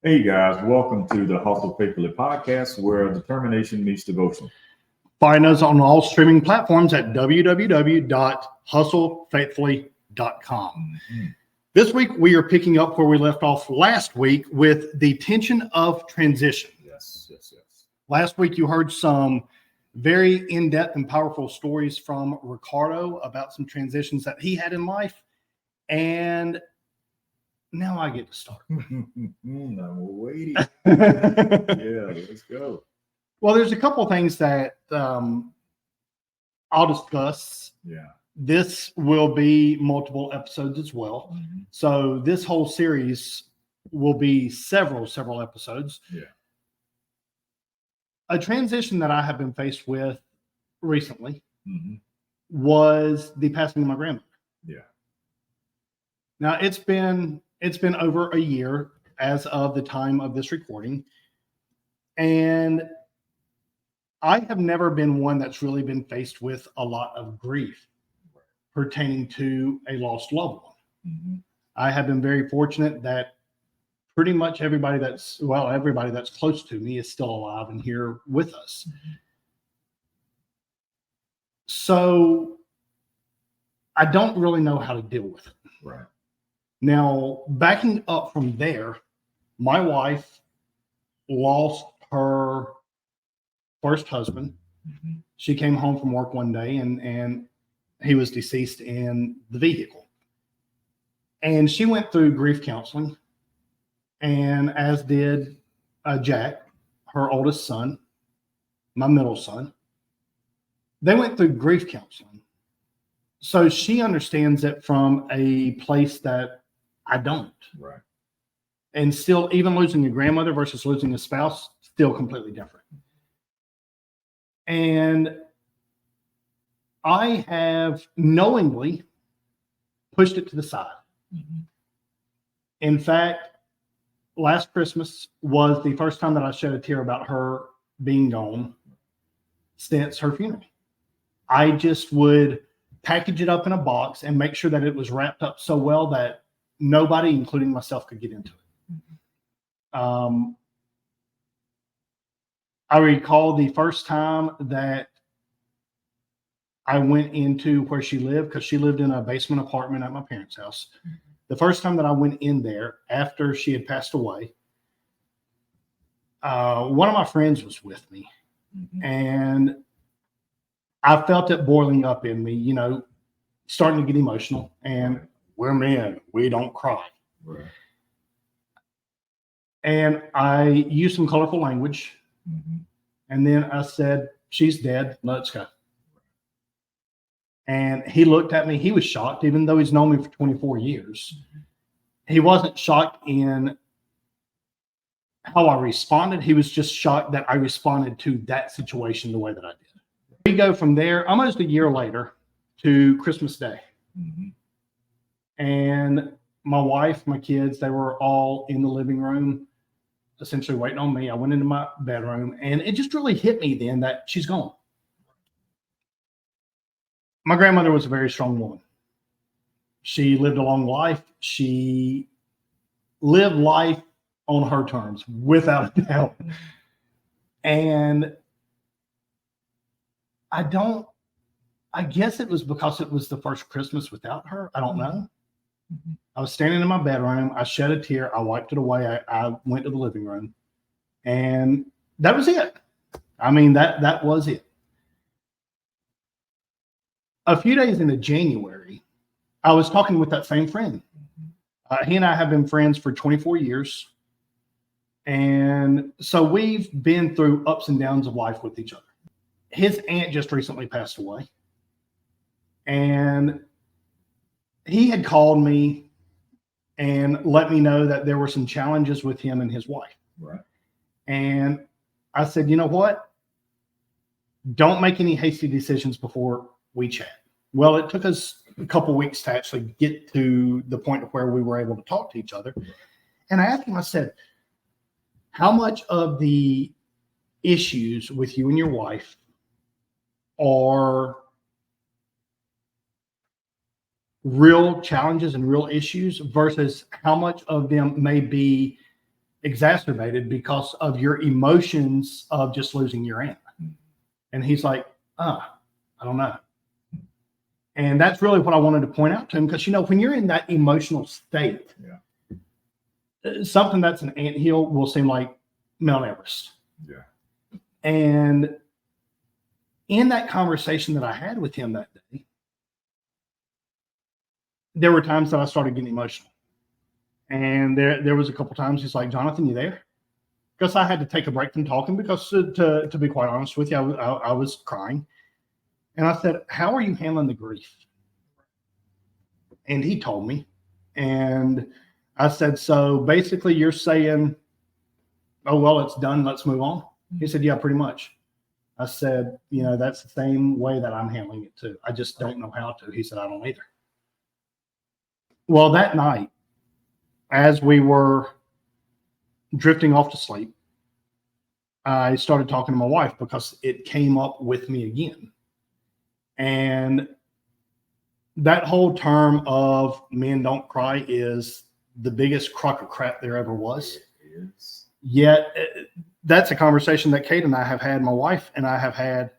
Hey guys, welcome to the Hustle Faithfully podcast where determination meets devotion. Find us on all streaming platforms at www.hustlefaithfully.com. Mm-hmm. This week, we are picking up where we left off last week with the tension of transition. Yes. Last week, you heard some very in-depth and powerful stories from Ricardo about some transitions that he had in life. And now I get to start. I'm waiting. Yeah, let's go. Well, there's a couple of things that I'll discuss. Yeah. This will be multiple episodes as well. Mm-hmm. So this whole series will be several episodes. Yeah. A transition that I have been faced with recently Mm-hmm. was the passing of my grandmother. Yeah. Now it's been over a year as of the time of this recording. And I have never been one that's really been faced with a lot of grief pertaining to a lost loved one. Mm-hmm. I have been very fortunate that pretty much everybody that's close to me is still alive and here with us. Mm-hmm. So I don't really know how to deal with it. Right. Now, backing up from there, my wife lost her first husband. Mm-hmm. She came home from work one day and he was deceased in the vehicle. And she went through grief counseling, and as did Jack, her oldest son, my middle son. They went through grief counseling. So she understands it from a place that I don't. Right. And still, even losing a grandmother versus losing a spouse, still completely different. And I have knowingly pushed it to the side. Mm-hmm. In fact, last Christmas was the first time that I shed a tear about her being gone since her funeral. I just would package it up in a box and make sure that it was wrapped up so well that nobody, including myself, could get into it. Mm-hmm. I recall the first time that I went into where she lived, because she lived in a basement apartment at my parents' house. Mm-hmm. The first time that I went in there after she had passed away, one of my friends was with me. Mm-hmm. And I felt it boiling up in me, starting to get emotional. And we're men, we don't cry. Right. And I used some colorful language. Mm-hmm. And then I said, "She's dead. Let's go." And he looked at me. He was shocked, even though he's known me for 24 years. Mm-hmm. He wasn't shocked in how I responded. He was just shocked that I responded to that situation the way that I did. We go from there almost a year later to Christmas Day. Mm-hmm. And my wife, my kids, they were all in the living room, essentially waiting on me. I went into my bedroom, and it just really hit me then that she's gone. My grandmother was a very strong woman. She lived a long life. She lived life on her terms, without a doubt. And I guess it was because it was the first Christmas without her. I don't know. Mm-hmm. I was standing in my bedroom. I shed a tear. I wiped it away. I went to the living room, and that was it. I mean, that was it. A few days into January, I was talking with that same friend. He and I have been friends for 24 years. And so we've been through ups and downs of life with each other. His aunt just recently passed away. And he had called me and let me know that there were some challenges with him and his wife. Right. And I said, you know what? Don't make any hasty decisions before we chat. Well, it took us a couple of weeks to actually get to the point of where we were able to talk to each other. And I asked him, I said, how much of the issues with you and your wife are real challenges and real issues versus how much of them may be exacerbated because of your emotions of just losing your aunt. And he's like, I don't know. And that's really what I wanted to point out to him, because, when you're in that emotional state, something that's an anthill will seem like Mount Everest. Yeah. And in that conversation that I had with him that day, there were times that I started getting emotional. And there was a couple times he's like, Jonathan, you there? Because I had to take a break from talking because, to be quite honest with you, I was crying. And I said, how are you handling the grief? And he told me. And I said, so basically you're saying, oh, well, it's done, let's move on. He said, yeah, pretty much. I said, that's the same way that I'm handling it too. I just don't know how to. He said, I don't either. Well, that night, as we were drifting off to sleep, I started talking to my wife because it came up with me again. And that whole term of men don't cry is the biggest crock of crap there ever was. It is. Yet that's a conversation that Kate and I have had, my wife and I have had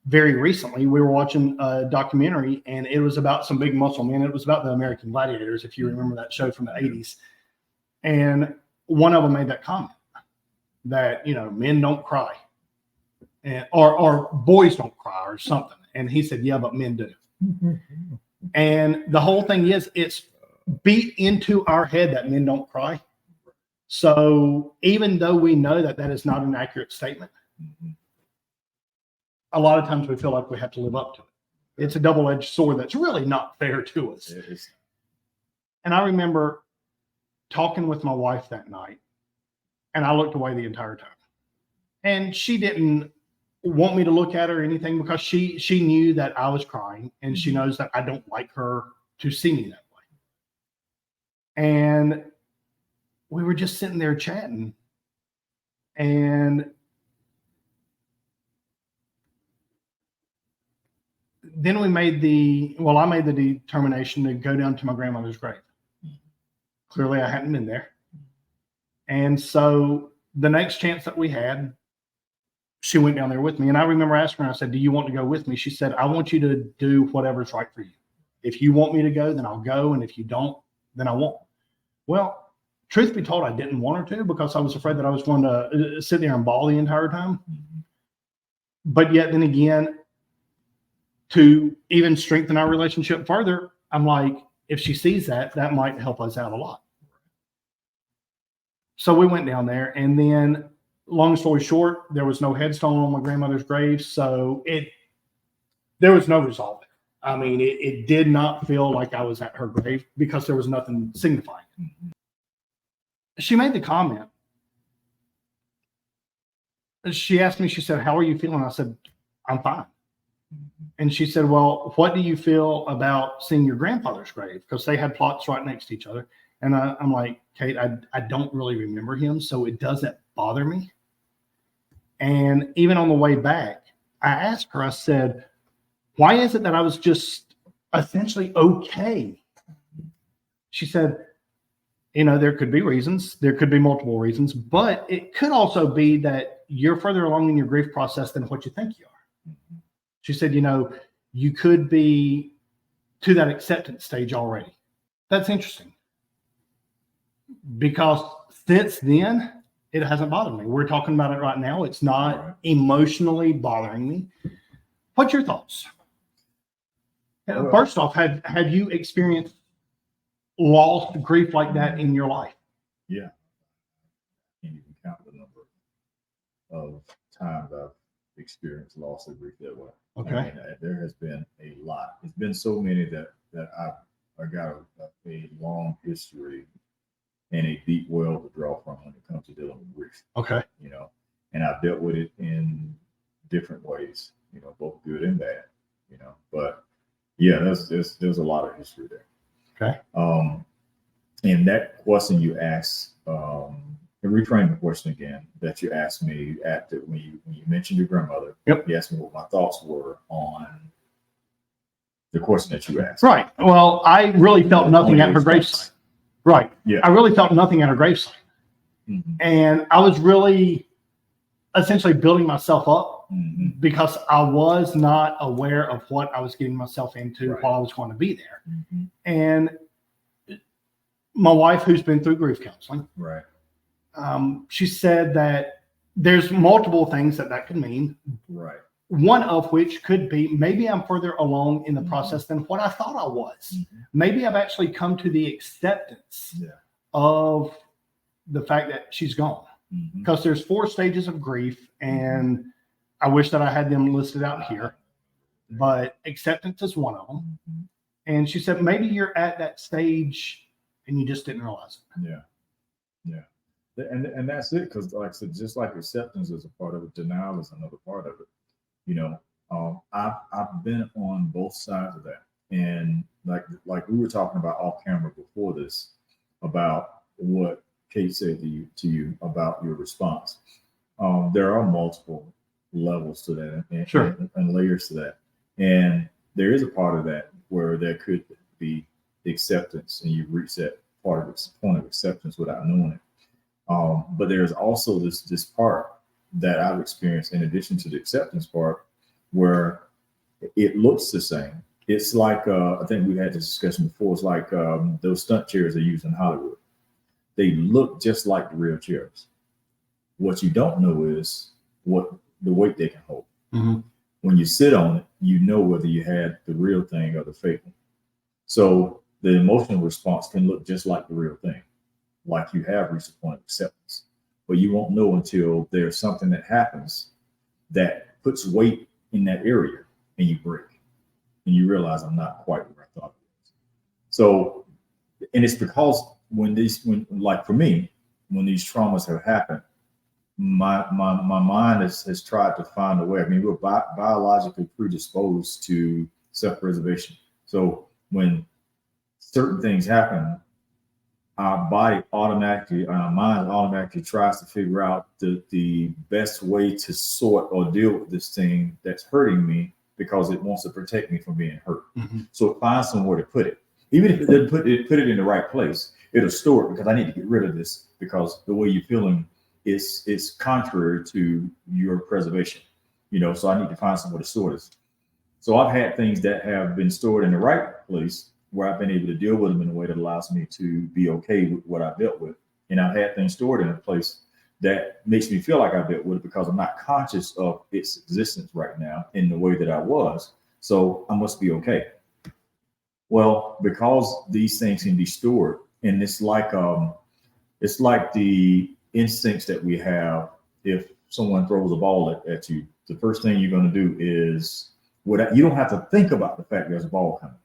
very recently. We were watching a documentary, and it was about some big muscle men. It was about the American Gladiators, if you remember that show from the 80s. And one of them made that comment that, men don't cry, and or boys don't cry or something. And he said, yeah, but men do. And the whole thing is, it's beat into our head that men don't cry. So even though we know that that is not an accurate statement, a lot of times we feel like we have to live up to it. It's a double-edged sword that's really not fair to us. It is. And I remember talking with my wife that night, and I looked away the entire time. And she didn't want me to look at her or anything, because she knew that I was crying, and she knows that I don't like her to see me that way. And we were just sitting there chatting, and then I made the determination to go down to my grandmother's grave. Clearly I hadn't been there. And so the next chance that we had, she went down there with me. And I remember asking her, I said, do you want to go with me? She said, I want you to do whatever's right for you. If you want me to go, then I'll go. And if you don't, then I won't. Well, truth be told, I didn't want her to, because I was afraid that I was going to sit there and bawl the entire time. But yet then again, to even strengthen our relationship further, I'm like, if she sees that, that might help us out a lot. So we went down there, and then, long story short, there was no headstone on my grandmother's grave. So there was no resolve there. I mean, it did not feel like I was at her grave, because there was nothing signifying. She made the comment. She asked me, she said, how are you feeling? I said, I'm fine. And she said, well, what do you feel about seeing your grandfather's grave? Because they had plots right next to each other. And I'm like, Kate, I don't really remember him, so it doesn't bother me. And even on the way back, I asked her, I said, why is it that I was just essentially okay? She said, there could be reasons. There could be multiple reasons, but it could also be that you're further along in your grief process than what you think you are. She said, you could be to that acceptance stage already. That's interesting, because since then, it hasn't bothered me. We're talking about it right now. It's not emotionally bothering me. What's your thoughts? First off, have you experienced lost grief like that in your life? Yeah. I can't even count the number of times I've experienced loss of grief that way. Okay. I mean, there has been a lot. It's been so many that I've got a long history and a deep well to draw from when it comes to dealing with grief. Okay. And I've dealt with it in different ways, both good and bad, but yeah, there's a lot of history there. Okay. And that question you asked, and reframe the question again that you asked me when you mentioned your grandmother. Yep. You asked me what my thoughts were on the question that you asked. Right. Well, I really felt nothing at her gravesite. Right. Yeah. I really felt nothing at her gravesite. And I was really essentially building myself up because I was not aware of what I was getting myself into while I was going to be there. And my wife, who's been through grief counseling, she said that there's multiple things that could mean. One of which could be maybe I'm further along in the process than what I thought I was. Maybe I've actually come to the acceptance of the fact that she's gone. Because there's 4 stages of grief, and I wish that I had them listed out here, but acceptance is one of them. And she said, maybe you're at that stage and you just didn't realize it. And that's it. Because like I said, just like acceptance is a part of it, denial is another part of it. You know, I've been on both sides of that. And like we were talking about off camera before this, about what Kate said to you about your response. There are multiple levels to that and layers to that. And there is a part of that where there could be acceptance, and you've reached that point of acceptance without knowing it. But there's also this part that I've experienced in addition to the acceptance part, where it looks the same. It's like, I think we had this discussion before. It's like those stunt chairs they use in Hollywood. They look just like the real chairs. What you don't know is what the weight they can hold. When you sit on it, you know whether you had the real thing or the fake one. So the emotional response can look just like the real thing, like you have reached a point of acceptance. But you won't know until there's something that happens that puts weight in that area, and you break, and you realize I'm not quite where I thought it was. So, and it's because when like for me, when these traumas have happened, my mind has tried to find a way. I mean, we're biologically predisposed to self-preservation. So when certain things happen, our body automatically, our mind automatically tries to figure out the best way to sort or deal with this thing that's hurting me, because it wants to protect me from being hurt. So it finds somewhere to put it. Even if it doesn't put it in the right place, it'll store it, because I need to get rid of this, because the way you're feeling is contrary to your preservation. You know, so I need to find somewhere to store this. So I've had things that have been stored in the right place, where I've been able to deal with them in a way that allows me to be okay with what I dealt with. And I've had things stored in a place that makes me feel like I dealt with it, because I'm not conscious of its existence right now in the way that I was. So I must be okay. Well, because these things can be stored, and it's like the instincts that we have. If someone throws a ball at you, the first thing you're going to do is, you don't have to think about the fact there's a ball coming.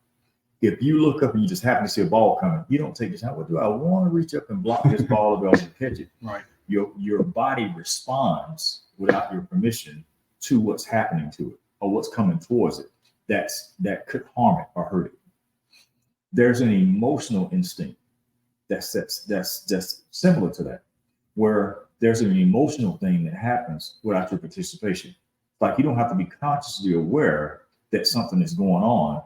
If you look up and you just happen to see a ball coming, you don't take the time. What do I want to reach up and block this ball or be able to catch it? Right. Your body responds without your permission to what's happening to it or what's coming towards it that could harm it or hurt it. There's an emotional instinct that's similar to that, where there's an emotional thing that happens without your participation. Like, you don't have to be consciously aware that something is going on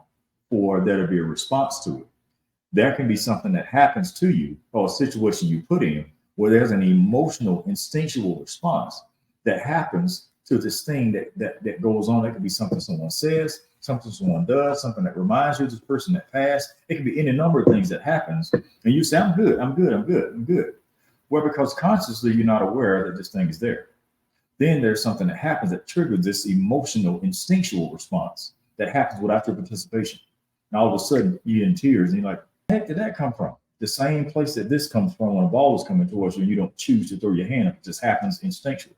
for there to be a response to it. There can be something that happens to you, or a situation you put in, where there's an emotional, instinctual response that happens to this thing that goes on. That could be something someone says, something someone does, something that reminds you of this person that passed. It could be any number of things that happens, and you say, I'm good. Well, because consciously you're not aware that this thing is there. Then there's something that happens that triggers this emotional, instinctual response that happens without your participation. And all of a sudden you're in tears, and you're like, where the heck did that come from? The same place that this comes from when a ball is coming towards you, and you don't choose to throw your hand up. It just happens instinctually.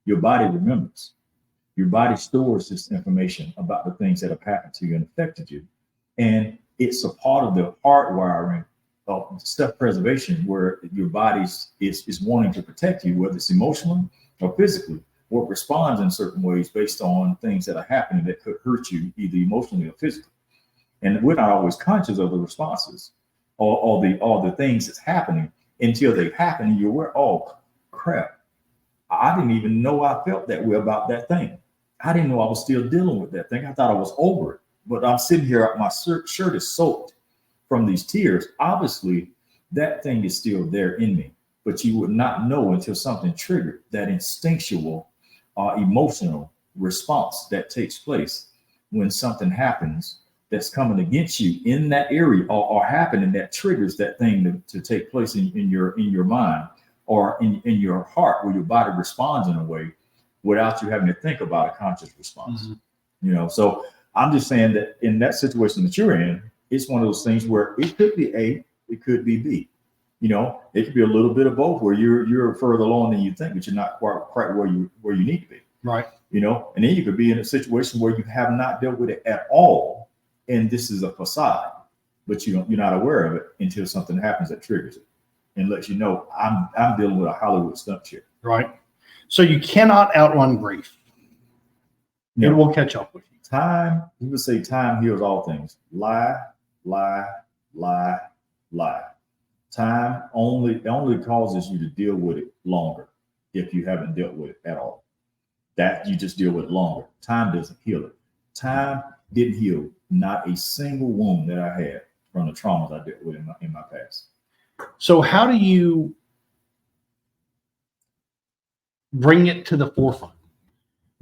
Your body remembers. Your body stores this information about the things that have happened to you and affected you. And it's a part of the hardwiring of self-preservation, where your body is wanting to protect you, whether it's emotionally or physically, or it responds in certain ways based on things that are happening that could hurt you either emotionally or physically. And we're not always conscious of the responses or the things that's happening until they happen, and you're aware, oh crap, I didn't even know I felt that way about that thing. I didn't know I was still dealing with that thing. I thought I was over it, but I'm sitting here, my shirt is soaked from these tears. Obviously that thing is still there in me, but you would not know until something triggered that instinctual emotional response that takes place when something happens that's coming against you in that area, or happening that triggers that thing to take place in your mind or in your heart, where your body responds in a way without you having to think about a conscious response. So I'm just saying that in that situation that you're in, it's one of those things where it could be A, it could be B. It could be a little bit of both, where you're further along than you think, but you're not quite where you need to be. Right. And then you could be in a situation where you have not dealt with it at all, and this is a facade, but you're not aware of it until something happens that triggers it and lets you know I'm dealing with a Hollywood stunt chick. Right. So you cannot outrun grief. It will catch up with you. You would say time heals all things. Lie, lie, lie, lie. Time only causes you to deal with it longer if you haven't dealt with it at all. That you just deal with it longer. Time doesn't heal it. Time didn't heal not a single wound that I had from the traumas I dealt with in my past. So how do you bring it to the forefront?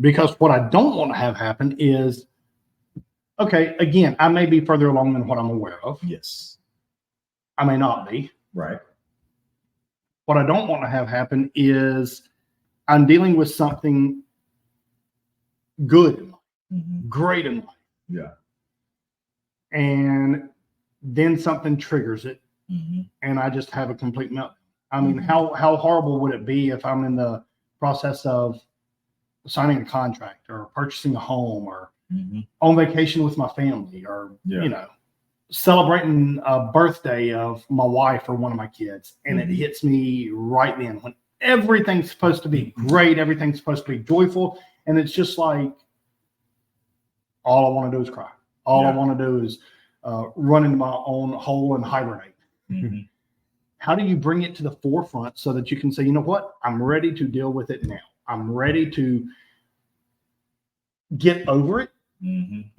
Because what I don't want to have happen is, okay, again, I may be further along than what I'm aware of. Yes. I may not be. Right. What I don't want to have happen is I'm dealing with something good in life, great in life. Yeah. And then something triggers it, and I just have a complete meltdown. I mean, how horrible would it be if I'm in the process of signing a contract or purchasing a home or on vacation with my family or, celebrating a birthday of my wife or one of my kids, and it hits me right then when everything's supposed to be great, everything's supposed to be joyful, and it's just like all I want to do is cry. All I want to do is run into my own hole and hibernate. How do you bring it to the forefront so that you can say, you know what, I'm ready to deal with it now. I'm ready to get over it,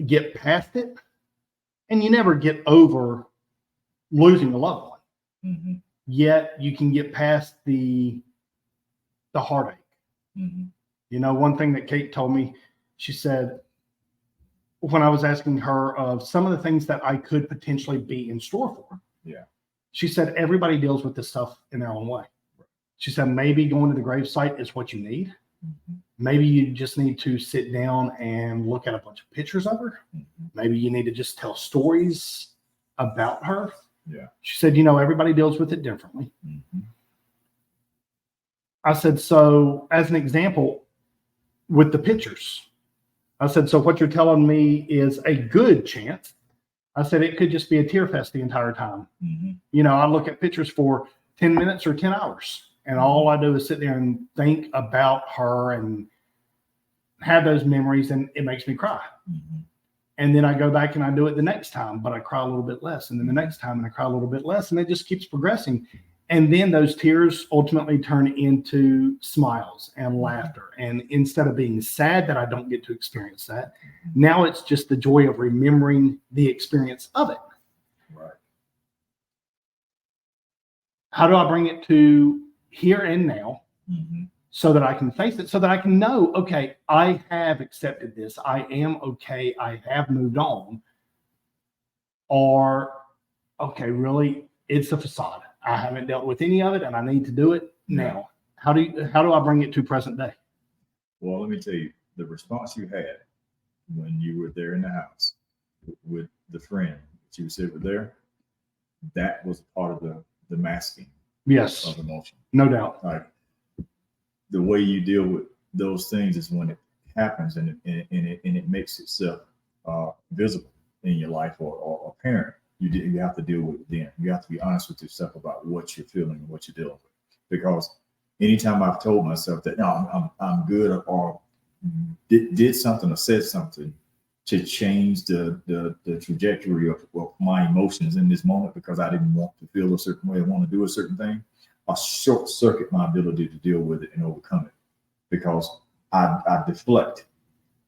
get past it. And you never get over losing a loved one. Yet you can get past the heartache. One thing that Kate told me, she said, when I was asking her of some of the things that I could potentially be in store for, she said, everybody deals with this stuff in their own way. She said, maybe going to the gravesite is what you need. Maybe you just need to sit down and look at a bunch of pictures of her. Maybe you need to just tell stories about her. She said, everybody deals with it differently. I said, so as an example, with the pictures, I said, so what you're telling me is a good chance. I said, it could just be a tear fest the entire time. I look at pictures for 10 minutes or 10 hours. And all I do is sit there and think about her and have those memories, and it makes me cry. And then I go back and I do it the next time, but I cry a little bit less. And then the next time, and I cry a little bit less. And it just keeps progressing. And then those tears ultimately turn into smiles and laughter. And instead of being sad that I don't get to experience that, now it's just the joy of remembering the experience of it. Right. How do I bring it to here and now so that I can face it, so that I can know, okay, I have accepted this. I am okay. I have moved on. Or, okay, really, it's a facade. I haven't dealt with any of it, and I need to do it now. How do I bring it to present day? Well, let me tell you, the response you had when you were there in the house with the friend that you said were there, that was part of the masking. Yes, of emotion. No doubt. Like the way you deal with those things is when it happens and it makes itself visible in your life or apparent. You have to deal with it then. You have to be honest with yourself about what you're feeling and what you're dealing with. Because anytime I've told myself that no, I'm good, or did something or said something to change the trajectory of my emotions in this moment because I didn't want to feel a certain way, I want to do a certain thing, I short circuit my ability to deal with it and overcome it, because I deflect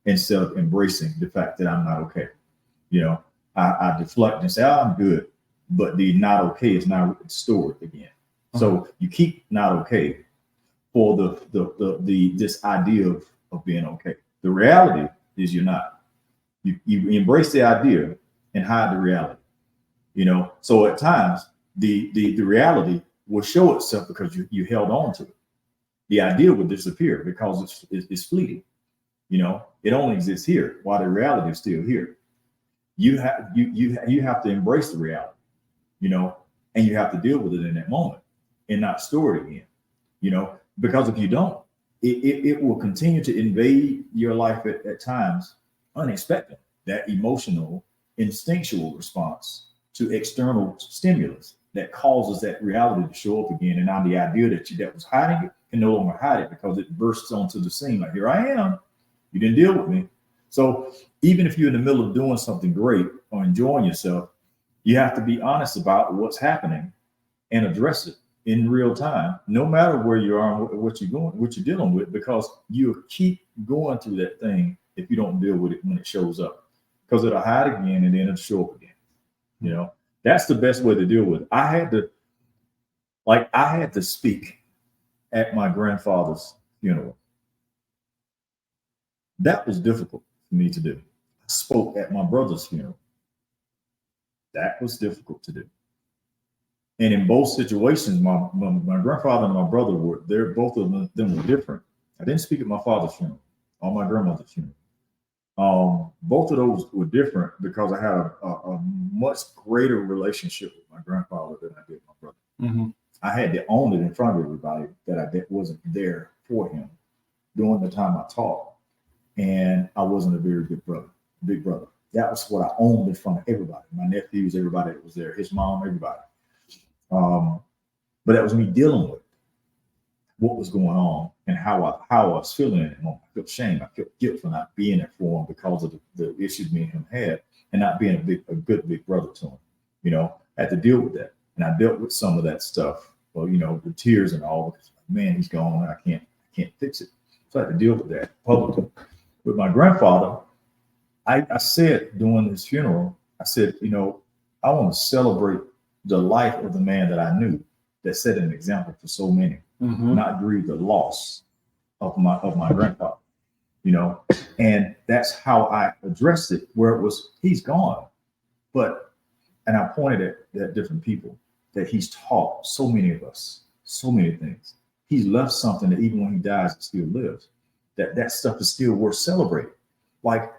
instead of embracing the fact that I'm not okay. I deflect and say, I'm good, but the not okay is now stored again. So you keep not okay for this idea of being okay. The reality is you're not. You embrace the idea and hide the reality. So at times the reality will show itself because you held on to it. The idea will disappear because it's fleeting. It only exists here while the reality is still here. You have to embrace the reality, and you have to deal with it in that moment and not store it again, because if you don't, it will continue to invade your life at times unexpected. That emotional, instinctual response to external stimulus that causes that reality to show up again. And now the idea that was hiding it can no longer hide it because it bursts onto the scene. Like, here I am. You didn't deal with me. So even if you're in the middle of doing something great or enjoying yourself, you have to be honest about what's happening and address it in real time, no matter where you are and what you're dealing with, because you keep going through that thing if you don't deal with it when it shows up, because it'll hide again and then it'll show up again. That's the best way to deal with it. I had to speak at my grandfather's funeral. That was difficult for me to do. I spoke at my brother's funeral. That was difficult to do. And in both situations, my grandfather and my brother both of them were different. I didn't speak at my father's funeral or my grandmother's funeral. Both of those were different because I had a much greater relationship with my grandfather than I did with my brother. Mm-hmm. I had to own it in front of everybody that I wasn't there for him during the time I taught. And I wasn't a very good big brother. That was what I owned in front of everybody. My nephews, everybody that was there, his mom, everybody. But that was me dealing with what was going on and how I was feeling in that moment. I felt shame. I felt guilt for not being there for him because of the issues me and him had and not being a good big brother to him. I had to deal with that. And I dealt with some of that stuff. Well, the tears and all, because, man, he's gone. I can't fix it. So I had to deal with that publicly. With my grandfather, I said during his funeral, I said, I want to celebrate the life of the man that I knew that set an example for so many, not grieve the loss of my grandfather, and that's how I addressed it, where it was, he's gone. And I pointed at different people that he's taught so many of us, so many things. He's left something that even when he dies, it still lives. That stuff is still worth celebrating. Like,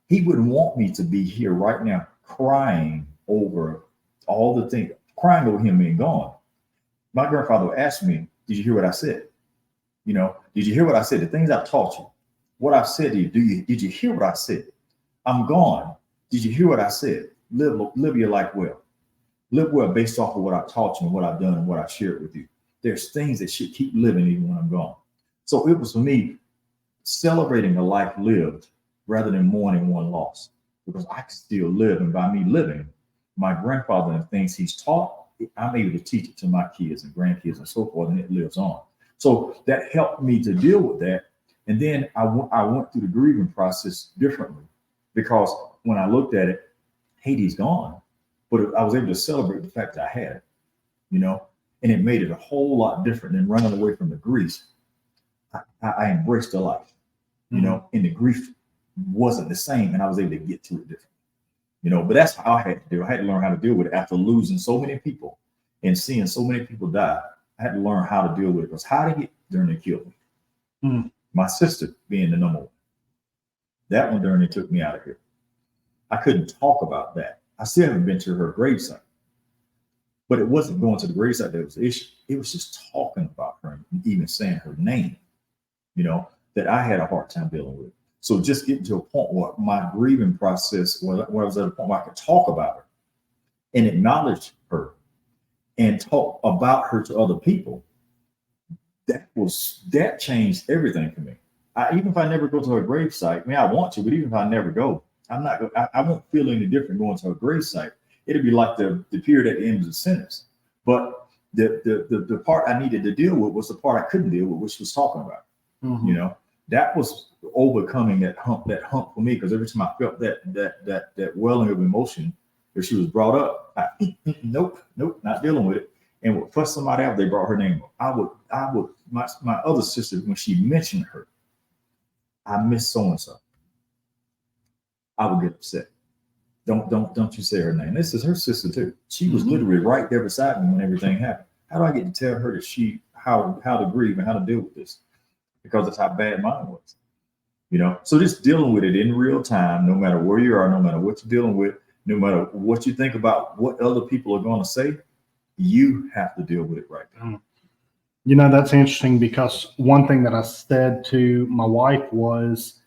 he wouldn't want me to be here right now crying over all the things, crying over him being gone. My grandfather asked me, did you hear what I said? Did you hear what I said? The things I've taught you, what I've said to you, did you hear what I said? I'm gone. Did you hear what I said? Live your life well. Live well based off of what I taught you and what I've done and what I've shared with you. There's things that should keep living even when I'm gone. So it was, for me, celebrating a life lived rather than mourning one loss, because I can still live. And by me living, my grandfather and the things he's taught, I'm able to teach it to my kids and grandkids and so forth, and it lives on. So that helped me to deal with that. And then I went through the grieving process differently, because when I looked at it, Haiti's gone, but I was able to celebrate the fact that I had it, and it made it a whole lot different than running away from the grief. I embraced the life, and the grief wasn't the same, and I was able to get through it differently, but that's how I had to do. I had to learn how to deal with it after losing so many people and seeing so many people die. I had to learn how to deal with it, because how to get during they killed me. My sister being the number one. That one during they took me out of here. I couldn't talk about that. I still haven't been to her gravesite. But it wasn't going to the gravesite that was the issue. It was just talking about her and even saying her name, that I had a hard time dealing with. So just getting to a point where my grieving process, where I was at a point where I could talk about her and acknowledge her and talk about her to other people, that changed everything for me. Even if I never go to her gravesite, I want to, but even if I never go, I won't feel any different going to her gravesite. It'll be like the period at the end of the sentence. But the part I needed to deal with was the part I couldn't deal with, which was talking about. That was overcoming that hump for me, because every time I felt that welling of emotion, if she was brought up, nope, not dealing with it. and would fuss somebody out, they brought her name up. My other sister, when she mentioned her, I miss so and so, I would get upset. Don't you say her name. This is her sister too. She was literally right there beside me when everything happened. How do I get to tell her that how to grieve and how to deal with this? Because that's how bad mine was. So just dealing with it in real time, no matter where you are, no matter what you're dealing with, no matter what you think about what other people are going to say, you have to deal with it right now. That's interesting, because one thing that I said to my wife was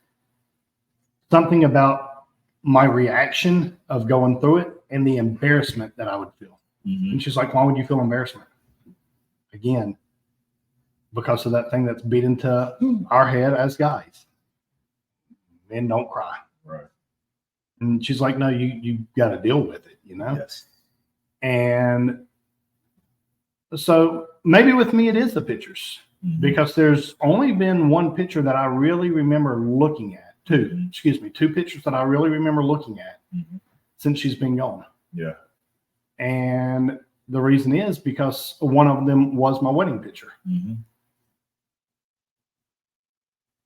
something about my reaction of going through it and the embarrassment that I would feel. And she's like, why would you feel embarrassment? Again, because of that thing that's beat into our head as guys. Men don't cry. Right. And she's like, no, you got to deal with it, Yes. And so maybe with me, it is the pictures, because there's only been one picture that I really remember looking at. Two pictures that I really remember looking at since she's been gone. Yeah. And the reason is because one of them was my wedding picture.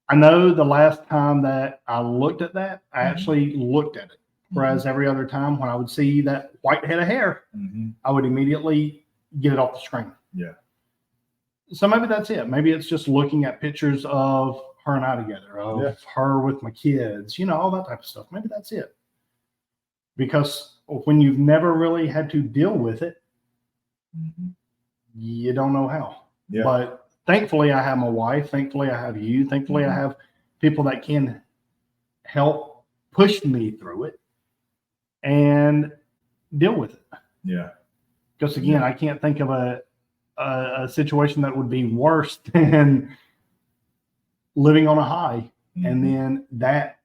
I know the last time that I looked at that, I actually looked at it. Whereas every other time when I would see that white head of hair, I would immediately get it off the screen. Yeah. So maybe that's it. Maybe it's just looking at pictures of her and I together, of her with my kids, all that type of stuff. Maybe that's it. Because when you've never really had to deal with it, you don't know how. Yeah. But thankfully, I have my wife. Thankfully, I have you. Thankfully, I have people that can help push me through it and deal with it. Yeah. Because again, I can't think of a situation that would be worse than living on a high and then that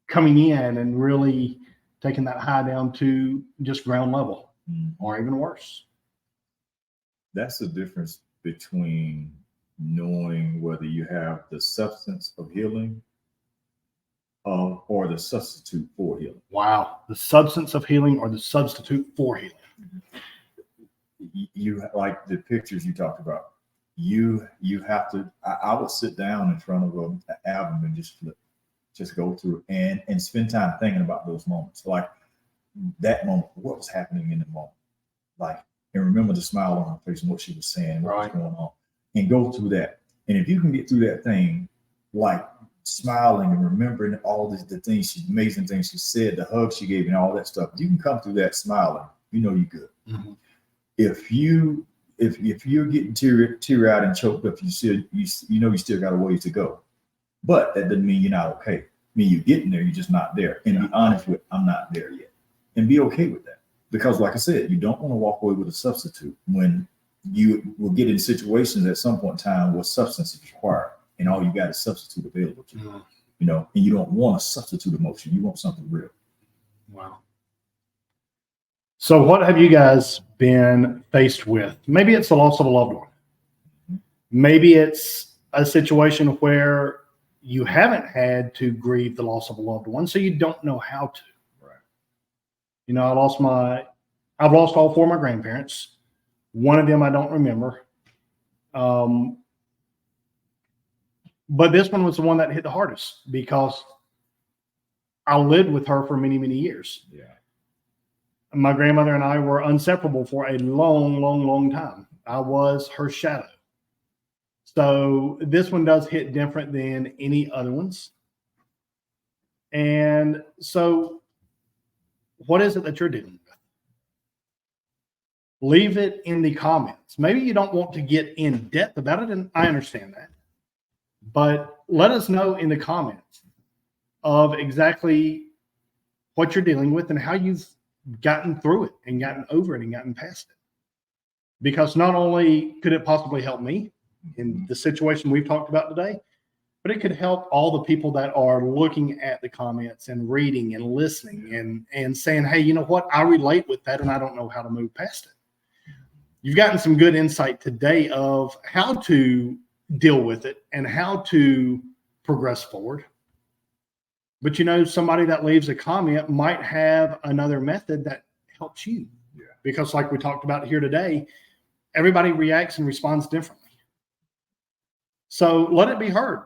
coming in and really taking that high down to just ground level or even worse. That's the difference between knowing whether you have the substance of healing or the substitute for healing. Wow. The substance of healing or the substitute for healing. You like the pictures you talked about. You have to. I would sit down in front of an album and just go through and spend time thinking about those moments, like that moment, what was happening in the moment, like, and remember the smile on her face and what she was saying, what was going on, and go through that. And if you can get through that thing, like smiling and remembering all the things, amazing things she said, the hug she gave, and all that stuff, you can come through that smiling. You're good. If you're getting tear out and choked up, you still got a ways to go. But that doesn't mean you're not okay. I mean, you're getting there, you're just not there. And be honest with, I'm not there yet. And be okay with that. Because like I said, you don't want to walk away with a substitute when you will get in situations at some point in time where substance is required and all you got is substitute available to you. And you don't want a substitute emotion. You want something real. Wow. So what have you guys been faced with? Maybe it's the loss of a loved one. Maybe it's a situation where you haven't had to grieve the loss of a loved one, so you don't know how to. Right. I've lost all four of my grandparents. One of them I don't remember. But this one was the one that hit the hardest because I lived with her for many, many years. Yeah. My grandmother and I were inseparable for a long, long, long time. I was her shadow. So this one does hit different than any other ones. And so what is it that you're dealing with? Leave it in the comments. Maybe you don't want to get in depth about it, and I understand that. But let us know in the comments of exactly what you're dealing with and how you've gotten through it and gotten over it and gotten past it. Because not only could it possibly help me in the situation we've talked about today, but it could help all the people that are looking at the comments and reading and listening and saying, hey, you know what? I relate with that and I don't know how to move past it. You've gotten some good insight today of how to deal with it and how to progress forward. But somebody that leaves a comment might have another method that helps you. Yeah. Because like we talked about here today, everybody reacts and responds differently. So let it be heard.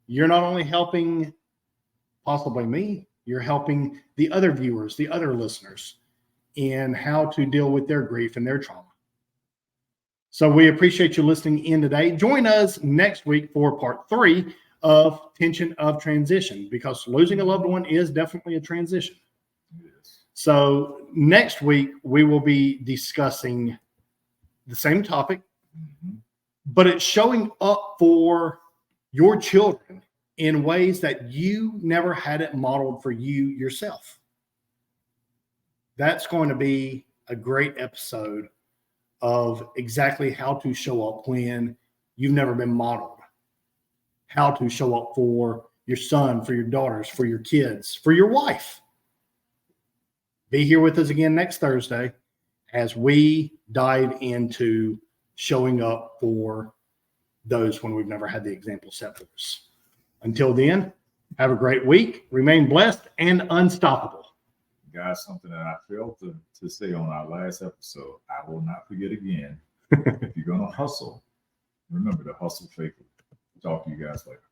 You're not only helping possibly me, you're helping the other viewers, the other listeners in how to deal with their grief and their trauma. So we appreciate you listening in today. Join us next week for part 3 of Tension of Transition, because losing a loved one is definitely a transition. Yes. So next week, we will be discussing the same topic, but it's showing up for your children in ways that you never had it modeled for you yourself. That's going to be a great episode of exactly how to show up when you've never been modeled, how to show up for your son, for your daughters, for your kids, for your wife. Be here with us again next Thursday as we dive into showing up for those when we've never had the example set for us. Until then, have a great week. Remain blessed and unstoppable. Guys, something that I failed to say on our last episode, I will not forget again. If you're going to hustle, remember to hustle faithfully. Talk to you guys later.